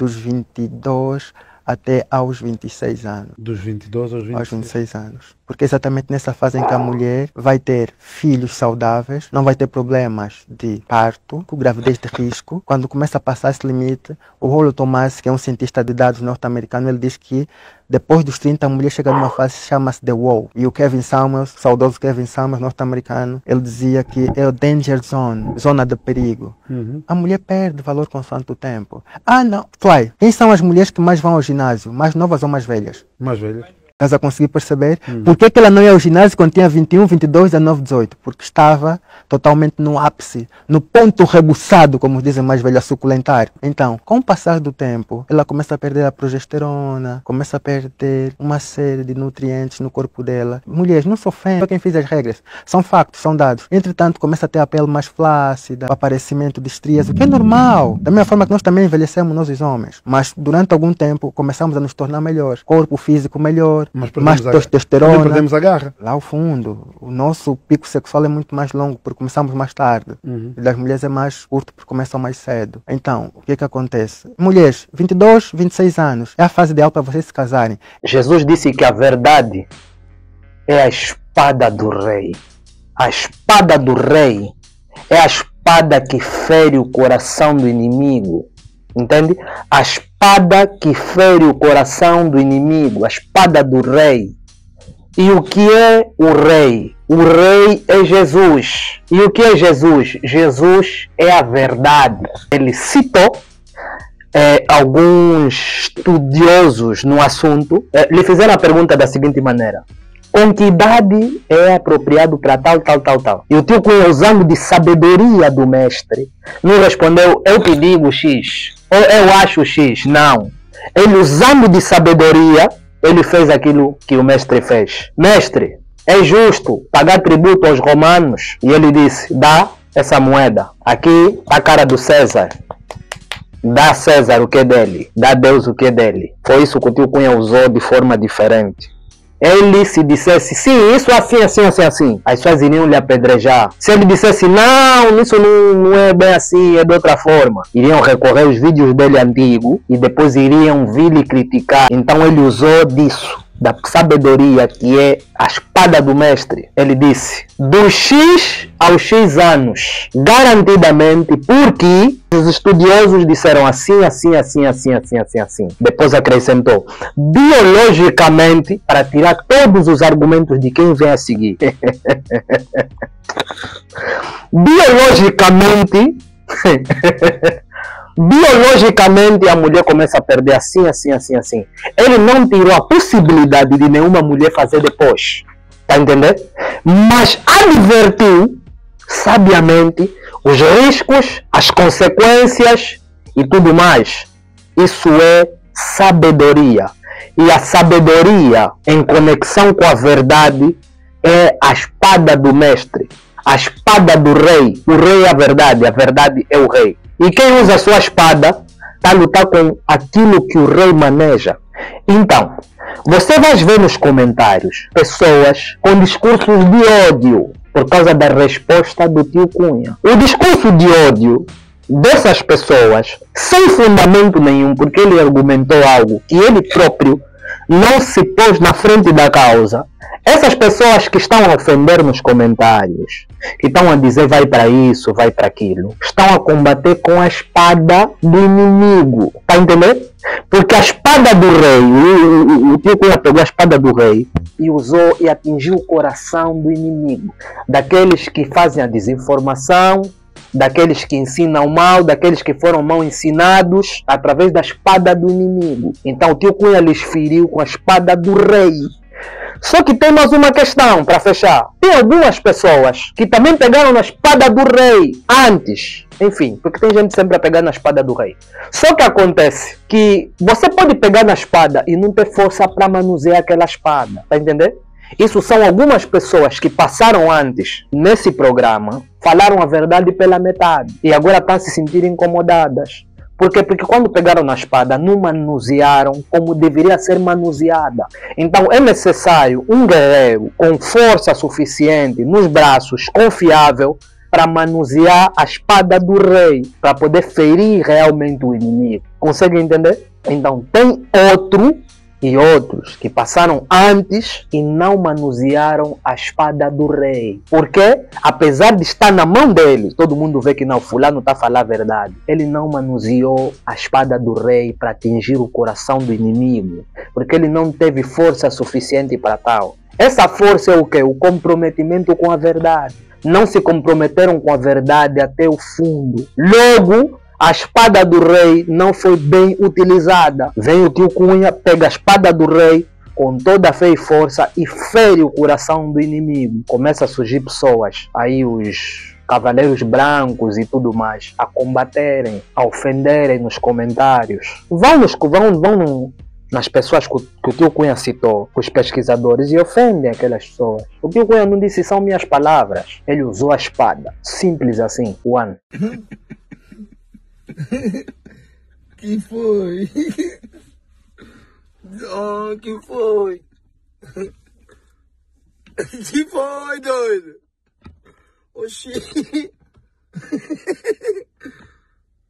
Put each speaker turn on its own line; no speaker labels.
dos 22 até aos 26 anos.
Dos 22 aos
26 anos. Porque é exatamente nessa fase em que a mulher vai ter filhos saudáveis, não vai ter problemas de parto, com gravidez de risco. Quando começa a passar esse limite, o Rollo Tomassi, que é um cientista de dados norte-americano, ele diz que depois dos 30 a mulher chega numa fase que chama-se The Wall. E o Kevin Samuels, saudoso Kevin Samuels, norte-americano, ele dizia que é o danger zone, zona de perigo. A mulher perde valor consoante o tempo. Ah, não. Fly, quem são as mulheres que mais vão ao ginásio? Mais novas ou mais velhas?
Mais velhas.
Estás a conseguir perceber? Por que ela não ia ao ginásio quando tinha 21, 22, 19, 18? Porque estava totalmente no ápice, no ponto rebuçado, como dizem mais velhos, a suculentar. Então, com o passar do tempo, ela começa a perder a progesterona, começa a perder uma série de nutrientes no corpo dela. Mulheres, não se ofendem quem fez as regras. São factos, são dados. Entretanto, começa a ter a pele mais flácida, aparecimento de estrias, o que é normal. Da mesma forma que nós também envelhecemos, nós os homens. Mas, durante algum tempo, começamos a nos tornar melhores. Corpo físico melhor, mais testosterona.
Perdemos a garra.
Lá ao fundo, o nosso pico sexual é muito mais longo porque começamos mais tarde. E das mulheres é mais curto porque começam mais cedo. Então, o que é que acontece? Mulheres, 22, 26 anos, é a fase ideal para vocês se casarem.
Jesus disse que a verdade é a espada do rei. A espada do rei é a espada que fere o coração do inimigo. Entende? A espada que fere o coração do inimigo, a espada do rei. E o que é o rei? O rei é Jesus. E o que é Jesus? Jesus é a verdade. Ele citou alguns estudiosos no assunto, lhe fizeram a pergunta da seguinte maneira: com que idade é apropriado para tal? E o tio Cunha, usando de sabedoria do mestre, não respondeu, eu que digo X, ou eu acho X. Não. Ele, usando de sabedoria, ele fez aquilo que o mestre fez. Mestre, é justo pagar tributo aos romanos? E ele disse, dá essa moeda. Aqui a cara do César. Dá a César o que é dele. Dá a Deus o que é dele. Foi isso que o tio Cunha usou de forma diferente. Ele, se dissesse, sim, isso assim, as pessoas iriam lhe apedrejar. Se ele dissesse, não, isso não é bem assim, é de outra forma, iriam recorrer aos vídeos dele antigo e depois iriam vir lhe criticar. Então ele usou disso, da sabedoria, que é a espada do mestre. Ele disse, dos X aos X anos, garantidamente, porque os estudiosos disseram assim. Depois acrescentou, biologicamente, para tirar todos os argumentos de quem vem a seguir. Biologicamente a mulher começa a perder assim. Ele não tirou a possibilidade de nenhuma mulher fazer depois. Tá entendendo? Mas advertiu sabiamente os riscos, as consequências e tudo mais. Isso é sabedoria. E a sabedoria em conexão com a verdade é a espada do mestre, a espada do rei. O rei é a verdade é o rei. E quem usa a sua espada está a lutar com aquilo que o rei maneja. Então, você vai ver nos comentários pessoas com discursos de ódio por causa da resposta do tio Cunha. O discurso de ódio dessas pessoas, sem fundamento nenhum, porque ele argumentou algo que ele próprio não se pôs na frente da causa. Essas pessoas que estão a ofender nos comentários, que estão a dizer vai para isso, vai para aquilo, estão a combater com a espada do inimigo. Tá entendendo? Porque a espada do rei, o tio Cunha pegou a espada do rei e usou e atingiu o coração do inimigo. Daqueles que fazem a desinformação, daqueles que ensinam mal, daqueles que foram mal ensinados, através da espada do inimigo. Então o tio Cunha lhes feriu com a espada do rei. Só que tem mais uma questão para fechar. Tem algumas pessoas que também pegaram na espada do rei antes. Enfim, porque tem gente sempre a pegar na espada do rei. Só que acontece que você pode pegar na espada e não ter força para manusear aquela espada. Tá entendendo? Isso são algumas pessoas que passaram antes nesse programa, falaram a verdade pela metade e agora estão se sentindo incomodadas. Por quê? Porque quando pegaram na espada, não manusearam como deveria ser manuseada. Então é necessário um guerreiro com força suficiente nos braços, confiável, para manusear a espada do rei, para poder ferir realmente o inimigo. Consegue entender? Então tem outro e outros que passaram antes e não manusearam a espada do rei. Porque, apesar de estar na mão dele, todo mundo vê que não, fulano está a falar a verdade. Ele não manuseou a espada do rei para atingir o coração do inimigo, porque ele não teve força suficiente para tal. Essa força é o quê? O comprometimento com a verdade. Não se comprometeram com a verdade até o fundo. Logo, a espada do rei não foi bem utilizada. Vem o tio Cunha, pega a espada do rei com toda a fé e força e fere o coração do inimigo. Começa a surgir pessoas, aí os cavaleiros brancos e tudo mais, a combaterem, a ofenderem nos comentários. Vão nas pessoas que o tio Cunha citou, os pesquisadores, e ofendem aquelas pessoas. O tio Cunha não disse são minhas palavras. Ele usou a espada. Simples assim. One.
Que foi? Oh, que foi? Que foi, doido? Oxi.